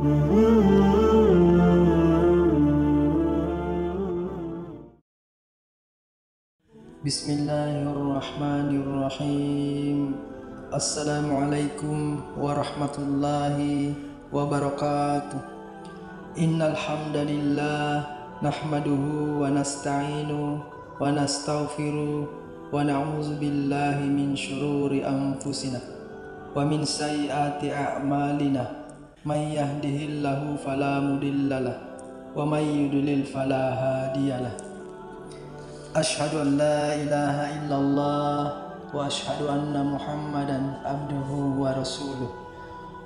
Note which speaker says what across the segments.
Speaker 1: Bismillahirrahmanirrahim. Assalamualaikum warahmatullahi wabarakatuh. Innal hamdalillah nahmaduhu wa nasta'inu wa nastaghfiru wa na'udzu billahi min syururi anfusina wa min sayyiati a'malina. May yahdihillahu fala mudhillalah wa may yudlil fala hadiyalah. Asyhadu an la ilaha illallah wa asyhadu anna Muhammadan abduhu wa rasuluh.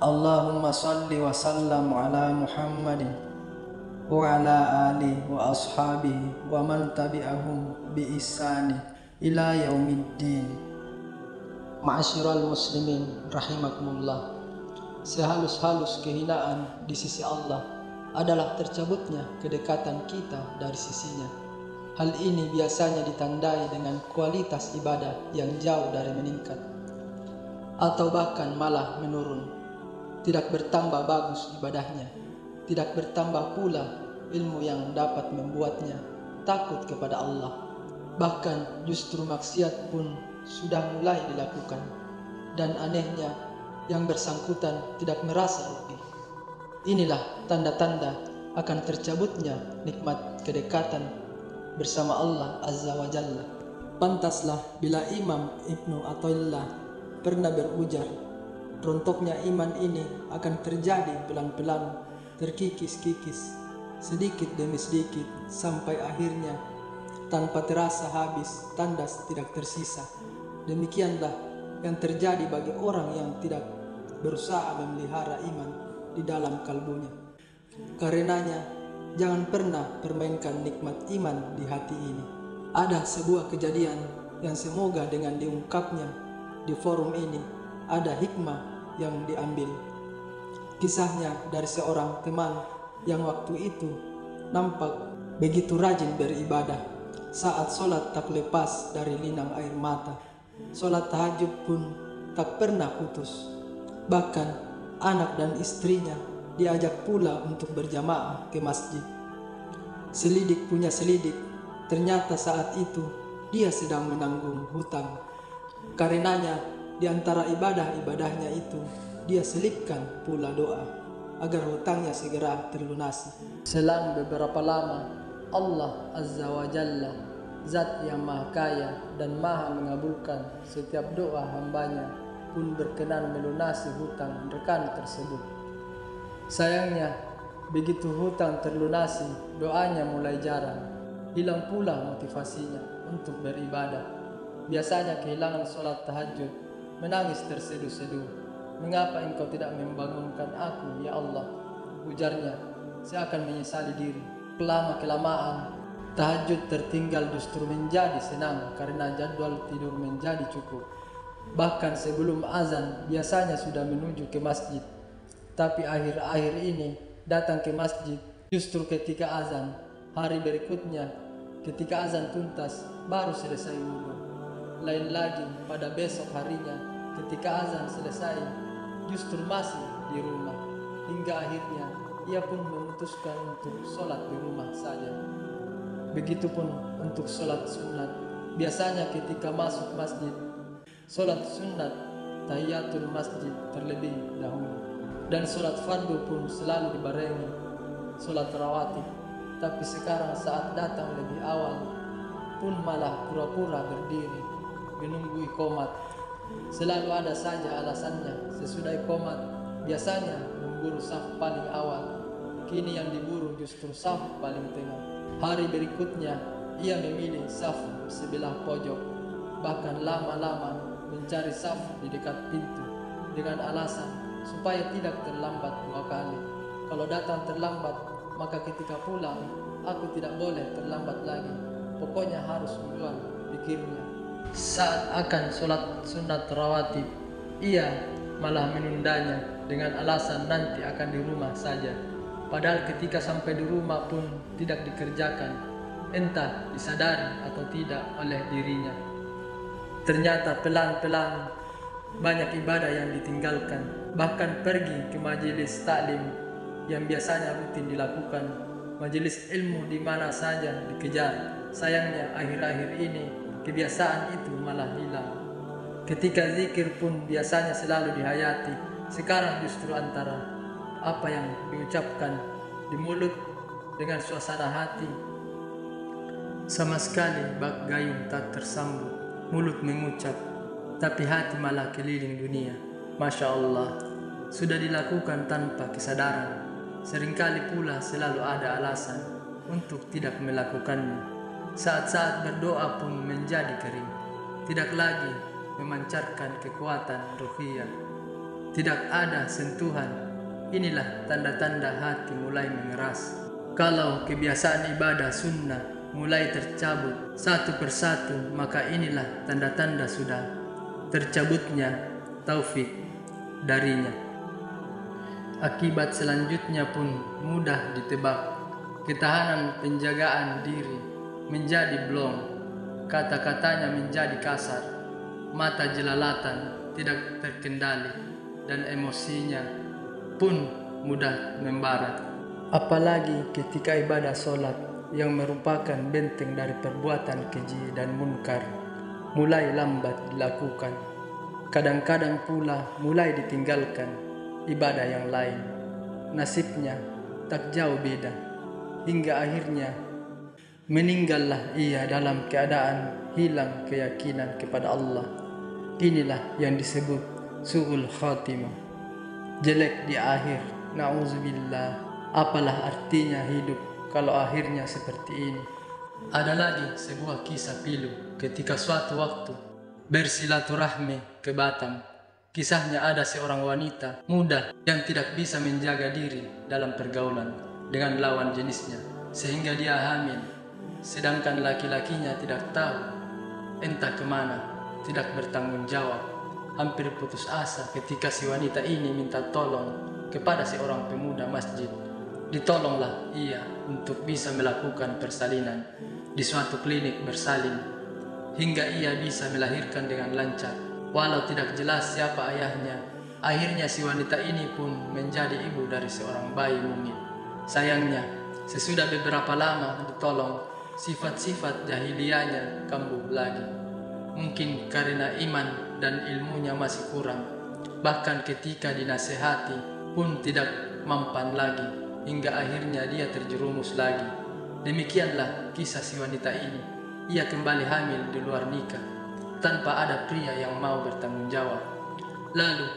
Speaker 1: Allahumma salli wa sallam ala Muhammadin wa ala alihi wa ashabihi wa man tabi'ahum bi ihsani ila yaumiddin. Ma'asyiral muslimin rahimakumullah. Sehalus-halus kehinaan di sisi Allah adalah tercabutnya kedekatan kita dari sisinya. Hal ini biasanya ditandai dengan kualitas ibadah yang jauh dari meningkat, atau bahkan malah menurun. Tidak bertambah bagus ibadahnya, tidak bertambah pula ilmu yang dapat membuatnya takut kepada Allah. Bahkan justru maksiat pun sudah mulai dilakukan, dan anehnya yang bersangkutan tidak merasa rugi. Inilah tanda-tanda akan tercabutnya nikmat kedekatan bersama Allah Azza wa Jalla. Pantaslah bila Imam Ibnu Athaillah pernah berujar, rontoknya iman ini akan terjadi pelan-pelan, terkikis-kikis, sedikit demi sedikit, sampai akhirnya tanpa terasa habis, tandas tidak tersisa. Demikianlah yang terjadi bagi orang yang tidak berusaha memelihara iman di dalam kalbunya. Karenanya jangan pernah permainkan nikmat iman di hati ini. Ada sebuah kejadian yang semoga dengan diungkapnya di forum ini ada hikmah yang diambil. Kisahnya dari seorang teman yang waktu itu nampak begitu rajin beribadah. Saat sholat tak lepas dari linang air mata. Sholat tahajud pun tak pernah putus. Bahkan anak dan istrinya diajak pula untuk berjamaah ke masjid. Selidik punya selidik, ternyata saat itu dia sedang menanggung hutang. Karenanya di antara ibadah-ibadahnya itu dia selipkan pula doa agar hutangnya segera terlunasi. Selang beberapa lama, Allah Azza wa Jalla, Zat yang Maha Kaya dan Maha mengabulkan setiap doa hambanya, pun berkenan melunasi hutang rekan tersebut. Sayangnya, begitu hutang terlunasi, doanya mulai jarang. Hilang pula motivasinya untuk beribadah. Biasanya kehilangan sholat tahajud, menangis terseduh-seduh. Mengapa engkau tidak membangunkan aku, ya Allah? Ujarnya, saya akan menyesali diri. Kelama-kelamaan, tahajud tertinggal justru menjadi senang karena jadwal tidur menjadi cukup. Bahkan sebelum azan biasanya sudah menuju ke masjid. Tapi akhir-akhir ini datang ke masjid justru ketika azan. Hari berikutnya ketika azan tuntas baru selesai wudhu. Lain lagi pada besok harinya ketika azan selesai justru masih di rumah. Hingga akhirnya ia pun memutuskan untuk sholat di rumah saja. Begitupun untuk sholat sunat. Biasanya ketika masuk masjid, sholat sunat tahiyatul masjid terlebih dahulu, dan sholat fardu pun selalu dibarengi sholat rawatib. Tapi sekarang saat datang lebih awal pun malah pura-pura berdiri menunggu iqomat. Selalu ada saja alasannya. Sesudah iqomat biasanya memburu saf paling awal, kini yang diburu justru saf paling tengah. Hari berikutnya ia memilih saf sebelah pojok, bahkan lama-lama mencari saf di dekat pintu dengan alasan supaya tidak terlambat 2 kali. Kalau datang terlambat, maka ketika pulang aku tidak boleh terlambat lagi. Pokoknya harus duluan, pikirnya. Saat akan sholat sunat rawatib, ia malah menundanya dengan alasan nanti akan di rumah saja. Padahal ketika sampai di rumah pun tidak dikerjakan, entah disadari atau tidak oleh dirinya. Ternyata pelan-pelan banyak ibadah yang ditinggalkan. Bahkan pergi ke majelis taklim yang biasanya rutin dilakukan, majelis ilmu di mana saja dikejar. Sayangnya akhir-akhir ini kebiasaan itu malah hilang. Ketika zikir pun biasanya selalu dihayati, sekarang justru antara apa yang diucapkan di mulut dengan suasana hati sama sekali bak gayung tak tersambung. Mulut mengucap, tapi hati malah keliling dunia. Masya Allah, sudah dilakukan tanpa kesadaran. Seringkali pula selalu ada alasan untuk tidak melakukannya. Saat-saat berdoa pun menjadi kering, tidak lagi memancarkan kekuatan ruhiyah, tidak ada sentuhan. Inilah tanda-tanda hati mulai mengeras. Kalau kebiasaan ibadah sunnah mulai tercabut satu persatu, maka inilah tanda-tanda sudah tercabutnya taufik darinya. Akibat selanjutnya pun mudah ditebak. Ketahanan penjagaan diri menjadi blong, kata-katanya menjadi kasar, mata jelalatan tidak terkendali, dan emosinya pun mudah membarat. Apalagi ketika ibadah sholat yang merupakan benteng dari perbuatan keji dan munkar mulai lambat dilakukan. Kadang-kadang pula mulai ditinggalkan ibadah yang lain. Nasibnya tak jauh beda, hingga akhirnya meninggallah ia dalam keadaan hilang keyakinan kepada Allah. Inilah yang disebut su'ul khatimah, jelek di akhir. Na'udzubillah. Apalah artinya hidup kalau akhirnya seperti ini? Ada lagi sebuah kisah pilu ketika suatu waktu bersilaturahmi ke Batam. Kisahnya ada seorang wanita muda yang tidak bisa menjaga diri dalam pergaulan dengan lawan jenisnya, sehingga dia hamil. Sedangkan laki-lakinya tidak tahu entah kemana, tidak bertanggung jawab. Hampir putus asa ketika si wanita ini minta tolong kepada seorang pemuda masjid. Ditolonglah ia untuk bisa melakukan persalinan di suatu klinik bersalin, hingga ia bisa melahirkan dengan lancar. Walau tidak jelas siapa ayahnya, akhirnya si wanita ini pun menjadi ibu dari seorang bayi mungil. Sayangnya, sesudah beberapa lama ditolong, sifat-sifat jahiliyahnya kambuh lagi. Mungkin karena iman dan ilmunya masih kurang. Bahkan ketika dinasehati pun tidak mempan lagi, hingga akhirnya dia terjerumus lagi. Demikianlah kisah si wanita ini. Ia kembali hamil di luar nikah, tanpa ada pria yang mau bertanggung jawab. Lalu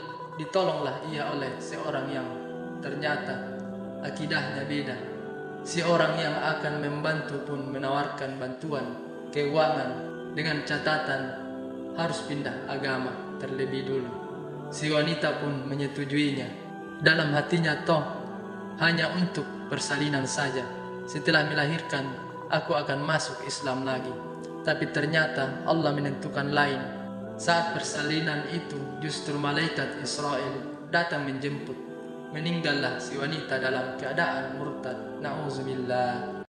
Speaker 1: ditolonglah ia oleh seorang yang ternyata akidahnya beda. Seorang yang akan membantu pun menawarkan bantuan keuangan dengan catatan harus pindah agama terlebih dulu. Si wanita pun menyetujuinya. Dalam hatinya, toh hanya untuk persalinan saja. Setelah melahirkan, aku akan masuk Islam lagi. Tapi ternyata Allah menentukan lain. Saat persalinan itu justru malaikat Israel datang menjemput. Meninggallah si wanita dalam keadaan murtad. Na'udzubillah.